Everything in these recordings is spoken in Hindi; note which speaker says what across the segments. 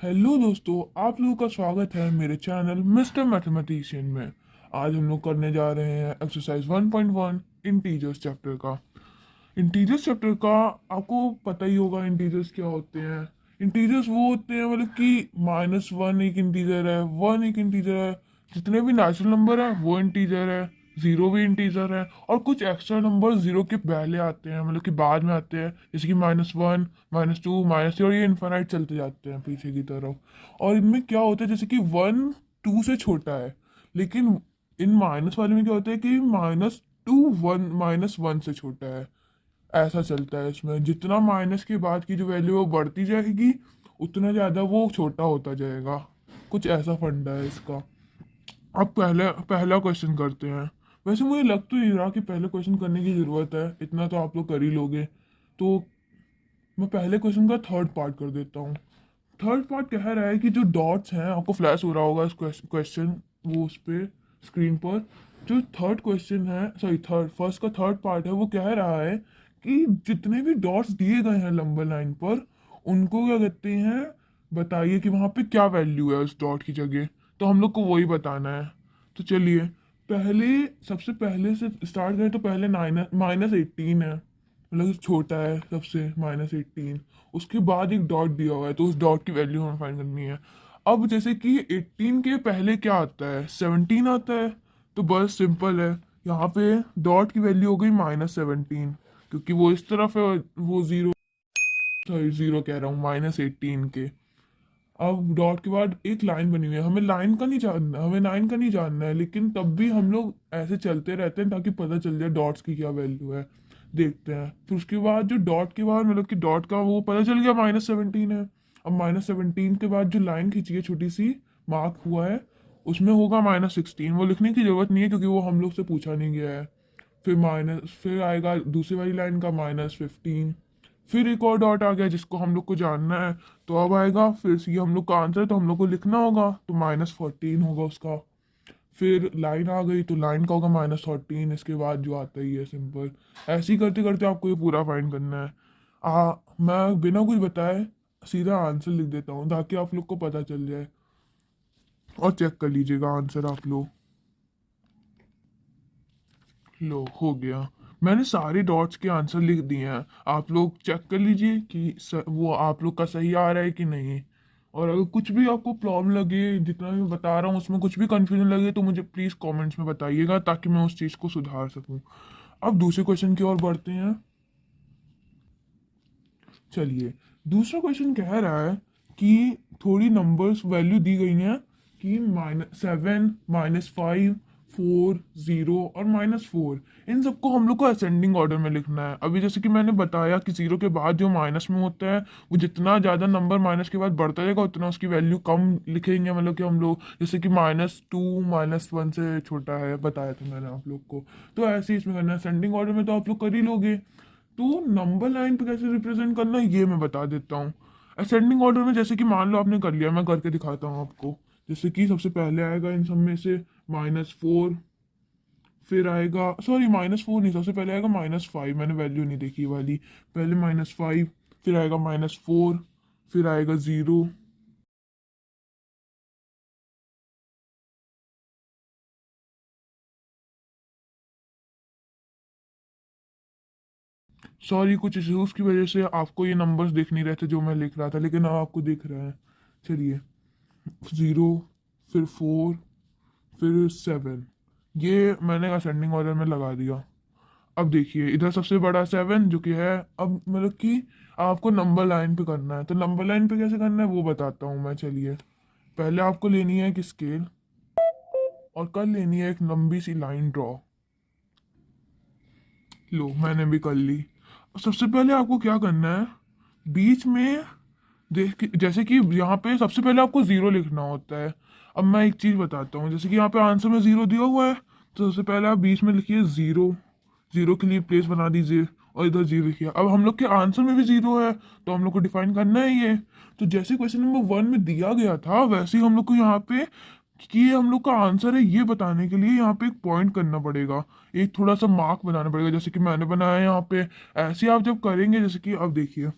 Speaker 1: हेलो दोस्तों, आप लोगों का स्वागत है मेरे चैनल मिस्टर मैथमेटिशियन में। आज हम लोग करने जा रहे हैं एक्सरसाइज 1.1 इंटीजर्स चैप्टर का। इंटीजर्स चैप्टर का आपको पता ही होगा इंटीजर्स क्या होते हैं। इंटीजर्स वो होते हैं मतलब कि -1 एक इंटीजर है, 1 एक इंटीजर है, जितने भी नेचुरल नंबर है वो इंटीजर है, जीरो भी इंटीजर है, और कुछ एक्स्ट्रा नंबर जीरो के पहले आते हैं मतलब कि बाद में आते हैं, जैसे कि -1, -2, -3, और ये इन्फानाइट चलते जाते हैं पीछे की तरफ। और इनमें क्या होता है, जैसे कि 1 2 से छोटा है, लेकिन इन माइनस वाले में क्या होता है कि -1 से छोटा है। ऐसा चलता है इसमें, जितना माइनस के बाद की जो वैल्यू है वो बढ़ती जाएगी, उतना ज़्यादा वो छोटा होता जाएगा। कुछ ऐसा फंडा है इसका। अब पहले पहला क्वेश्चन करते हैं। वैसे मुझे लग तो नहीं रहा कि पहले क्वेश्चन करने की ज़रूरत है, इतना तो आप लोग कर ही लोगे। तो मैं पहले क्वेश्चन का थर्ड पार्ट कर देता हूँ। थर्ड पार्ट कह रहा है कि जो डॉट्स हैं, आपको फ्लैश हो रहा होगा इस क्वेश्चन, वो उस पर स्क्रीन पर। जो थर्ड क्वेश्चन है, सॉरी थर्ड फर्स्ट का थर्ड पार्ट है, वो कह रहा है कि जितने भी डॉट्स दिए गए हैं लंबे लाइन पर, उनको क्या कहते हैं, बताइए कि वहाँ पे क्या वैल्यू है उस डॉट की जगह। तो हम लोग को वही बताना है। तो चलिए, पहले सबसे पहले से स्टार्ट करें तो पहले -18 है, मतलब छोटा है सबसे, -18। उसके बाद एक डॉट दिया हुआ है, तो उस डॉट की वैल्यू हमें फाइंड करनी है। अब जैसे कि 18 के पहले क्या आता है, 17 आता है। तो बस सिंपल है, यहाँ पे डॉट की वैल्यू हो गई -17, क्योंकि वो इस तरफ है और वो जीरो, सॉरी जीरो कह रहा हूँ, -18 के। अब डॉट के बाद एक लाइन बनी हुई है, हमें लाइन का नहीं जानना, हमें लाइन का नहीं जानना है, लेकिन तब भी हम लोग ऐसे चलते रहते हैं ताकि पता चल जाए डॉट्स की क्या वैल्यू है। देखते हैं, फिर उसके बाद जो डॉट के बाद मतलब कि डॉट का वो पता चल गया -17 है। अब -17 के बाद जो लाइन खींची है छोटी सी, मार्क हुआ है, उसमें होगा -16। वो लिखने की जरूरत नहीं है क्योंकि वो हम लोग से पूछा नहीं गया है। फिर आएगा दूसरी वाली लाइन का -15। फिर एक और डॉट आ गया जिसको हम लोग को जानना है। तो अब आएगा फिर से ये हम लोग का आंसर, तो हम लोग को लिखना होगा, तो -14 होगा उसका। फिर लाइन आ गई तो लाइन का होगा -14, इसके बाद जो आता ही है सिंपल। ऐसे ही करते करते आपको ये पूरा फाइंड करना है। मैं बिना कुछ बताए सीधा आंसर लिख देता हूँ ताकि आप लोग को पता चल जाए, और चेक कर लीजिएगा आंसर आप लोग। लो, हो गया। मैंने सारे डॉट्स के आंसर लिख दिए हैं, आप लोग चेक कर लीजिए कि वो आप लोग का सही आ रहा है कि नहीं। और अगर कुछ भी आपको प्रॉब्लम लगे, जितना भी बता रहा हूँ उसमें कुछ भी कंफ्यूजन लगे, तो मुझे प्लीज़ कमेंट्स में बताइएगा ताकि मैं उस चीज़ को सुधार सकूँ। अब दूसरे क्वेश्चन की ओर बढ़ते हैं। चलिए, दूसरा क्वेश्चन कह रहा है कि थोड़ी नंबर्स वैल्यू दी गई हैं कि -7, -5, 4, 0 और -4। इन सबको हम लोग को असेंडिंग ऑर्डर में लिखना है। अभी जैसे कि मैंने बताया कि जीरो के बाद जो माइनस में होता है, वो जितना ज़्यादा नंबर माइनस के बाद बढ़ता जाएगा उतना उसकी वैल्यू कम लिखेंगे, मतलब कि हम लोग जैसे कि -2 -1 से छोटा है, बताया था मैंने आप लोग को। तो ऐसे ही इसमें करना है। असेंडिंग ऑर्डर में तो आप लोग कर ही लोगे। तो नंबर लाइन पे कैसे रिप्रेजेंट करना है ये मैं बता देता हूँ। असेंडिंग ऑर्डर में जैसे कि मान लो आपने कर लिया, मैं करके दिखाता हूँ आपको। जैसे कि सबसे पहले आएगा इन सब में से -4, फिर आएगा, सॉरी -4 नहीं, सबसे पहले आएगा -5, मैंने वैल्यू नहीं देखी वाली। पहले -5, फिर आएगा -4, फिर आएगा 0। सॉरी, कुछ इश्यूज की वजह से आपको ये नंबर्स दिख नहीं रहे थे जो मैं लिख रहा था, लेकिन अब आपको दिख रहा है। चलिए, 0, फिर 4, फिर 7, ये मैंने असेंडिंग ऑर्डर में लगा दिया। अब देखिए, इधर सबसे बड़ा 7 जो कि है, अब मतलब कि आपको नंबर लाइन पे करना है। तो नंबर लाइन पे कैसे करना है वो बताता हूँ मैं। चलिए, पहले आपको लेनी है एक स्केल, और कर लेनी है एक लंबी सी लाइन ड्रॉ। लो, मैंने भी कर ली। सबसे पहले आपको क्या करना है, बीच में देख जैसे कि यहाँ पे सबसे पहले आपको जीरो लिखना होता है। अब मैं एक चीज बताता हूँ, जैसे कि यहाँ पे आंसर में जीरो दिया हुआ है, तो सबसे पहले आप बीच में लिखिए जीरो, जीरो के लिए प्लेस बना दीजिए, और इधर जीरो लिखिए। अब हम लोग के आंसर में भी जीरो है, तो हम लोग को डिफाइन करना है ये। तो जैसे क्वेश्चन नंबर 1 में दिया गया था, वैसे ही हम लोग को यहाँ पे कि ये हम लोग का आंसर है ये बताने के लिए यहाँ पे एक पॉइंट करना पड़ेगा, एक थोड़ा सा मार्क बनाना पड़ेगा, जैसे कि मैंने बनाया है यहाँ पे। ऐसे आप जब करेंगे, जैसे कि अब देखिए,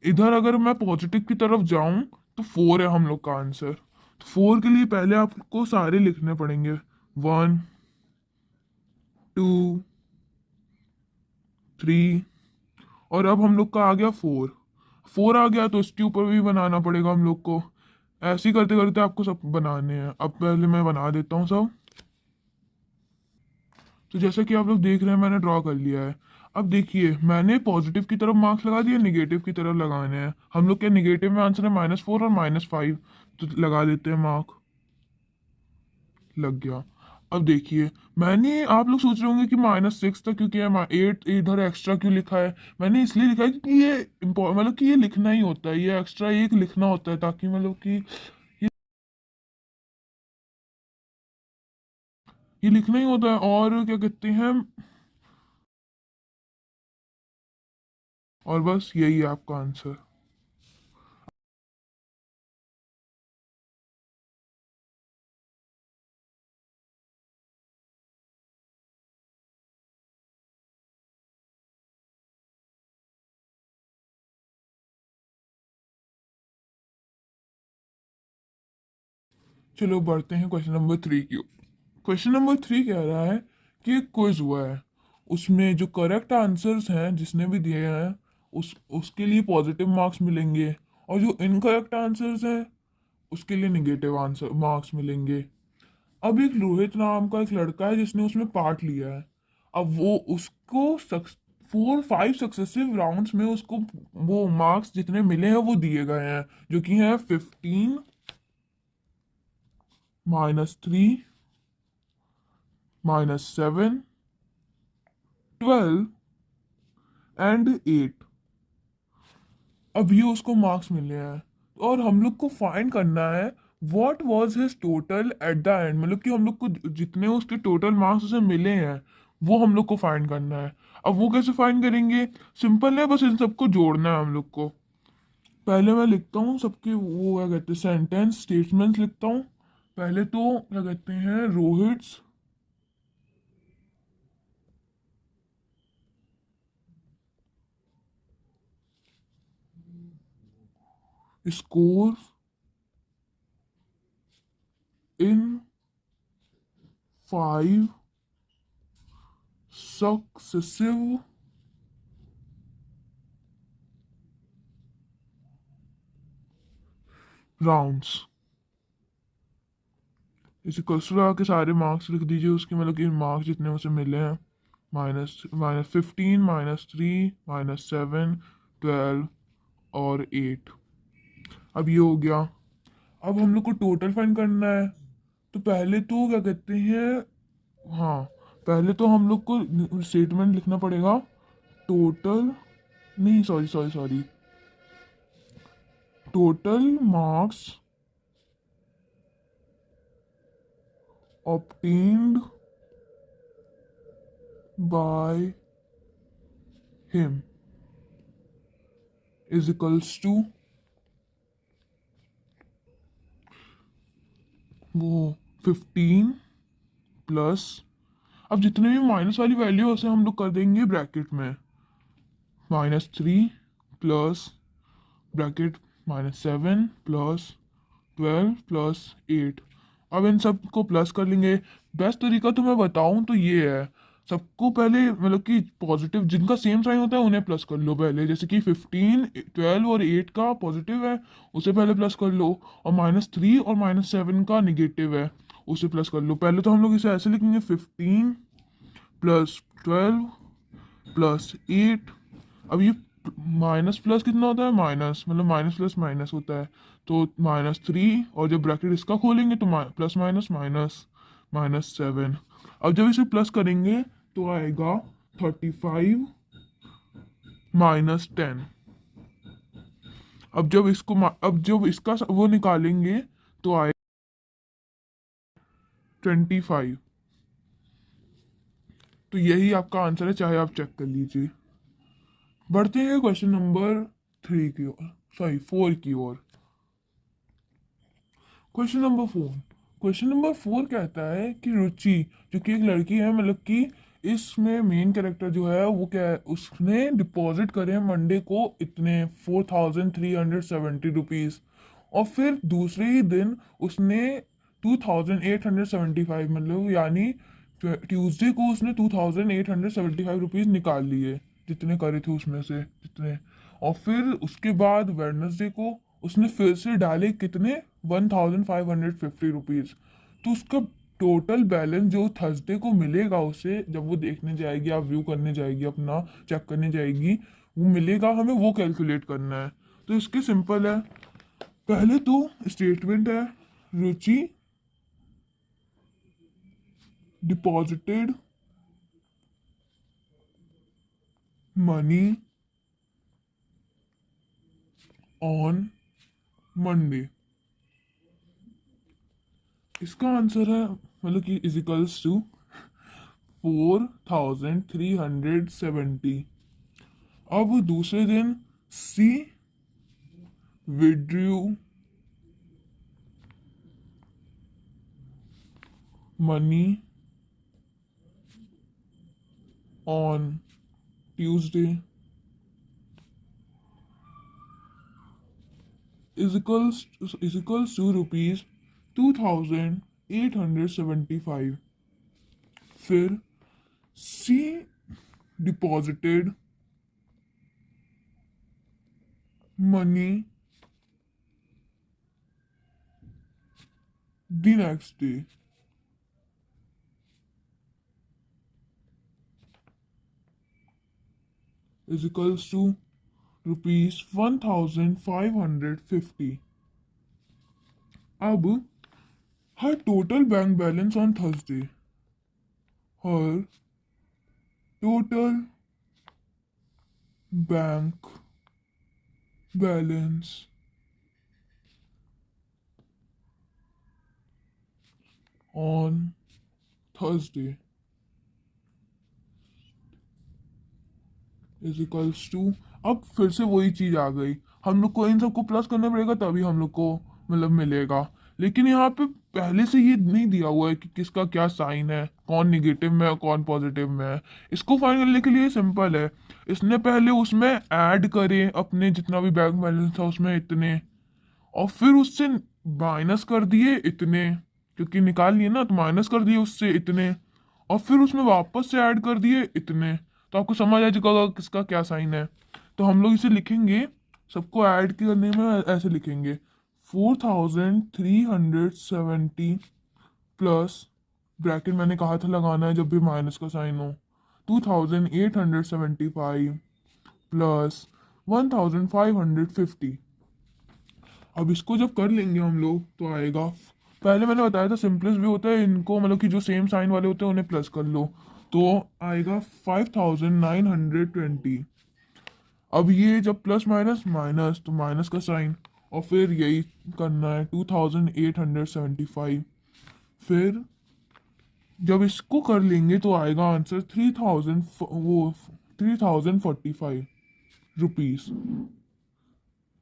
Speaker 1: इधर अगर मैं पॉजिटिव की तरफ जाऊं तो 4 है हम लोग का आंसर। तो 4 के लिए पहले आपको सारे लिखने पड़ेंगे। 1, 2, 3, और अब हम लोग का आ गया 4। 4 आ गया तो इसके ऊपर भी बनाना पड़ेगा हम लोग को। ऐसे ही करते करते आपको सब बनाने हैं। अब पहले मैं बना देता हूँ सब। तो जैसा कि आप लोग देख रहे हैं, मैंने ड्रॉ कर लिया है। अब देखिए, मैंने पॉजिटिव की तरफ मार्क्स लगा दिए, निगेटिव की तरफ लगाने हैं हम लोग के। निगेटिव में आंसर है -4 और -5, तो लगा देते हैं मार्क। लग गया। अब देखिए, मैंने, आप लोग सोच रहे होंगे कि -6 था क्योंकि 8 इधर एक्स्ट्रा क्यों लिखा है। मैंने इसलिए लिखा है क्योंकि ये मतलब कि ये लिखना ही होता है, ये एक्स्ट्रा एक लिखना होता है, ताकि मतलब कि ये ये लिखना ही होता है। और क्या कहते हैं, और बस यही है आपका आंसर। चलो बढ़ते हैं क्वेश्चन नंबर 3 की ओर। क्वेश्चन नंबर 3 कह रहा है कि एक क्विज हुआ है, उसमें जो करेक्ट आंसर्स हैं जिसने भी दिए हैं उसके लिए पॉजिटिव मार्क्स मिलेंगे, और जो इनकरेक्ट आंसर्स हैं उसके लिए निगेटिव आंसर मार्क्स मिलेंगे। अब एक रोहित नाम का एक लड़का है जिसने उसमें पार्ट लिया है। अब वो उसको 4-5 सक्सेसिव राउंड्स में उसको वो मार्क्स जितने मिले हैं वो दिए गए हैं, जो कि हैं 15, -3, -7, 12 एंड 8। अब ये उसको मार्क्स मिले हैं, और हम लोग को फाइंड करना है what was his total at the end. मतलब कि हम लोग को जितने उसके टोटल मार्क्स उसे मिले हैं वो हम लोग को फाइंड करना है। अब वो कैसे फाइंड करेंगे? सिंपल है, बस इन सबको जोड़ना है हम लोग को। पहले मैं लिखता हूँ सबके वो क्या कहते हैं सेंटेंस स्टेटमेंट्स लिखता हूँ। पहले तो क्या कहते हैं, रोहित्स स्कोर इन 5 सक्सेसिव राउंड्स। इसी कलसुरा के सारे मार्क्स लिख दीजिए उसके, मतलब कि मार्क्स जितने उसे मिले हैं। -15, -3, -7, 12 और 8। अब ये हो गया। अब हम लोग को टोटल फाइंड करना है। तो पहले तो क्या कहते हैं, हाँ, पहले तो हम लोग को स्टेटमेंट लिखना पड़ेगा। टोटल, नहीं, sorry sorry sorry, total marks obtained by him is equals to वो 15 प्लस, अब जितने भी माइनस वाली वैल्यू है उसे हम लोग कर देंगे ब्रैकेट में। -3 प्लस ब्रैकेट -7 प्लस 12 प्लस 8। अब इन सब को प्लस कर लेंगे। बेस्ट तरीका तो मैं बताऊं तो ये है, सबको पहले मतलब कि पॉजिटिव जिनका सेम साइन होता है उन्हें प्लस कर लो पहले। जैसे कि 15, 12 और 8 का पॉजिटिव है, उसे पहले प्लस कर लो। और -3 और -7 का निगेटिव है, उसे प्लस कर लो। पहले तो हम लोग इसे ऐसे लिखेंगे, 15 प्लस 12 प्लस 8। अब ये माइनस प्लस कितना होता है, माइनस मतलब माइनस प्लस माइनस होता है, तो -3, और जब ब्रैकेट इसका खोलेंगे तो प्लस माइनस माइनस -7। अब जब इसे प्लस करेंगे तो आएगा 35 -10। अब जब इसका वो निकालेंगे तो आए 25। तो यही आपका आंसर है, चाहे आप चेक कर लीजिए। बढ़ते हैं क्वेश्चन नंबर 3 की ओर, सॉरी 4 की ओर। क्वेश्चन नंबर 4 कहता है कि रुचि, जो कि एक लड़की है, मतलब कि इसमें मेन कैरेक्टर जो है वो क्या है, उसने डिपॉजिट करे हैं मंडे को इतने 4370 रुपीज़। और फिर दूसरे ही दिन उसने 2875 मतलब यानी ट्यूसडे को उसने 2875 रुपीज़ निकाल लिए, जितने करे थे उसमें से जितने। और फिर उसके बाद वेडनेसडे को उसने फिर से डाले कितने, 1550 रुपीज़। तो उसका टोटल बैलेंस जो थर्सडे को मिलेगा उसे, जब वो देखने जाएगी, आप व्यू करने जाएगी, अपना चेक करने जाएगी, वो मिलेगा हमें, वो कैलकुलेट करना है। तो इसके सिंपल है, पहले तो स्टेटमेंट है, Ruchi deposited money on Monday. इसका आंसर है मतलब कि इजिकल्स टू 4370। अब दूसरे दिन she withdrew money on Tuesday is equals to rupees 2875। फिर she deposited money the next day is equals to rupees 1550। अब her total bank balance on Thursday, her total bank balance on Thursday is equals to, अब फिर से वही चीज आ गई, हम लोग को इन सबको प्लस करना पड़ेगा तभी हम लोग को मतलब मिलेगा। लेकिन यहाँ पे पहले से ये नहीं दिया हुआ है कि किसका क्या साइन है, कौन निगेटिव में है कौन पॉजिटिव में है। इसको फाइंड करने के लिए सिंपल है, इसने पहले उसमें ऐड करे अपने जितना भी बैंक बैलेंस था उसमें इतने, और फिर उससे माइनस कर दिए इतने, क्योंकि निकाल लिए ना, तो माइनस कर दिए उससे इतने, और फिर उसमें वापस से ऐड कर दिए इतने। तो आपको समझ आ जाएगा किसका क्या साइन है। तो हम लोग इसे लिखेंगे, सबको ऐड करने में ऐसे लिखेंगे, 4370 प्लस, ब्रैकेट मैंने कहा था लगाना है जब भी माइनस का साइन हो, 2875 प्लस 1550। अब इसको जब कर लेंगे हम लोग तो आएगा, पहले मैंने बताया था सिंपलेस्ट भी होता है इनको, मतलब कि जो सेम साइन वाले होते हैं उन्हें प्लस कर लो, तो आएगा 5920। अब ये जब प्लस माइनस माइनस तो माइनस का साइन, और फिर यही करना है 2875। फिर जब इसको कर लेंगे तो आएगा आंसर 3045 रुपीज़।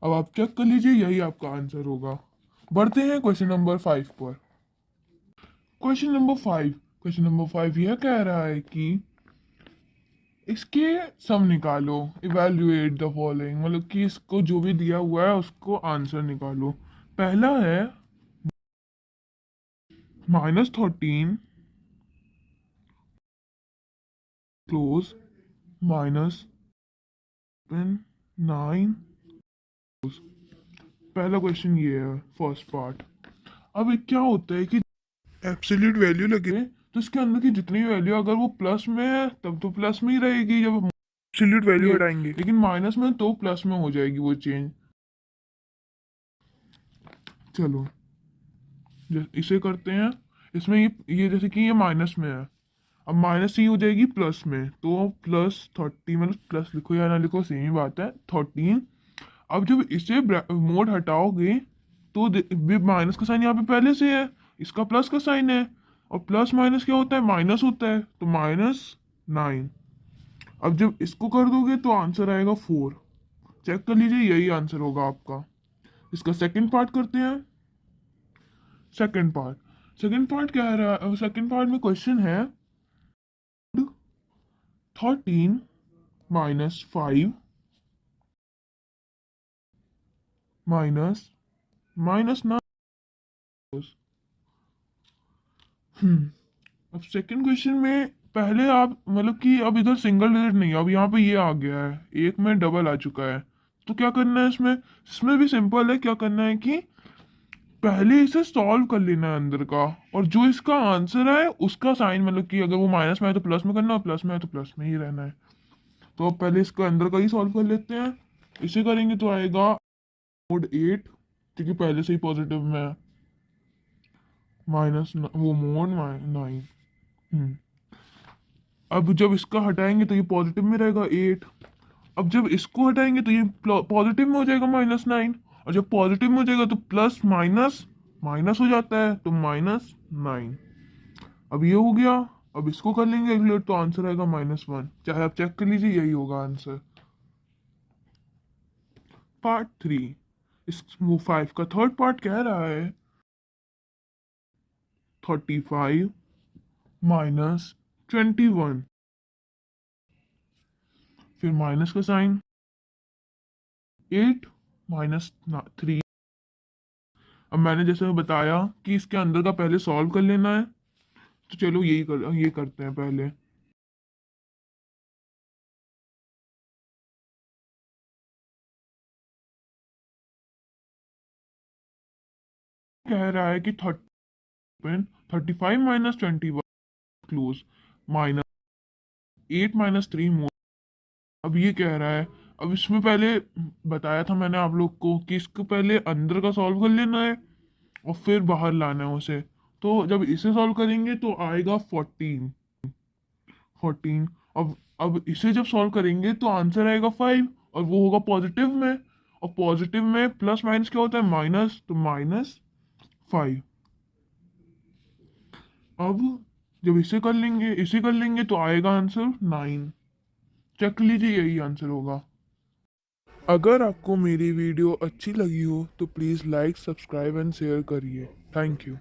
Speaker 1: अब आप चेक कर लीजिए, यही आपका आंसर होगा। बढ़ते हैं क्वेश्चन नंबर 5 पर। क्वेश्चन नंबर 5 यह कह रहा है कि इसके सम निकालो, इवेल्युएट द फॉलोइंग, मतलब कि इसको जो भी दिया हुआ है उसको आंसर निकालो। पहला है -13 क्लोज माइनस 9। पहला क्वेश्चन ये है फर्स्ट पार्ट। अब एक क्या होता है कि एब्सोल्यूट वैल्यू लगे तो इसके अंदर की जितनी वैल्यू अगर वो प्लस में है तब तो प्लस में ही रहेगी, जब एब्सोल्यूट वैल्यू हटाएंगे, लेकिन माइनस में तो प्लस में हो जाएगी वो चेंज। चलो इसे करते हैं, इसमें ये जैसे कि ये माइनस में है, अब माइनस ही हो जाएगी प्लस में, तो +30 मतलब प्लस लिखो या ना लिखो सेम ही बात है 13। अब जब इसे मोड हटाओगे तो माइनस का साइन यहाँ पे पहले से है, इसका प्लस का साइन है, और प्लस माइनस क्या होता है, माइनस होता है, तो -9। अब जब इसको कर दोगे तो आंसर आएगा 4। चेक कर लीजिए, यही आंसर होगा आपका। इसका सेकंड पार्ट करते हैं। सेकंड पार्ट क्या है, सेकंड पार्ट में क्वेश्चन है 13 -5 - -9। अब सेकंड क्वेश्चन में पहले आप मतलब कि अब इधर सिंगल डिजिट नहीं है, अब यहाँ पे ये आ गया है, एक में डबल आ चुका है। तो क्या करना है इसमें? इसमें भी सिंपल है। क्या करना है कि पहले इसे सॉल्व कर लेना है अंदर का, और जो इसका आंसर है उसका साइन मतलब कि अगर वो माइनस में है तो प्लस में करना, और प्लस में है तो प्लस में ही रहना है। तो अब पहले इसका अंदर का ही सॉल्व कर लेते हैं। इसे करेंगे तो आएगा मोड 8, क्योंकि पहले से ही पॉजिटिव में है, माइनस वो मोड 9। अब जब इसका हटाएंगे तो ये पॉजिटिव में रहेगा 8। अब जब इसको हटाएंगे तो ये पॉजिटिव में हो जाएगा -9, और जब पॉजिटिव में हो जाएगा तो प्लस माइनस माइनस हो जाता है, तो -9। अब ये हो गया। अब इसको कर लेंगे एग्रेगेट तो आंसर आएगा -1। चाहे आप चेक कर लीजिए, यही होगा आंसर। पार्ट 3, इस वो 5 का थर्ड पार्ट कह रहा है 35 -21, फिर माइनस का साइन, 8 -3। अब मैंने जैसे बताया कि इसके अंदर का पहले सॉल्व कर लेना है, तो चलो ये करते हैं पहले। कह रहा है कि 35 -21 क्लोज, -8 -3 मोर। अब ये कह रहा है, अब इसमें पहले बताया था मैंने आप लोग को कि इसको पहले अंदर का सॉल्व कर लेना है और फिर बाहर लाना है उसे। तो जब इसे सॉल्व करेंगे तो आएगा 14। अब इसे जब सॉल्व करेंगे तो आंसर आएगा 5, और वो होगा पॉजिटिव में, और पॉजिटिव में प्लस माइनस क्या होता है? माइनस, तो -5। अब जब इसे कर लेंगे तो आएगा आंसर 9। चेक लीजिए, यही आंसर होगा। अगर आपको मेरी वीडियो अच्छी लगी हो तो please like, subscribe and share करिए। Thank you.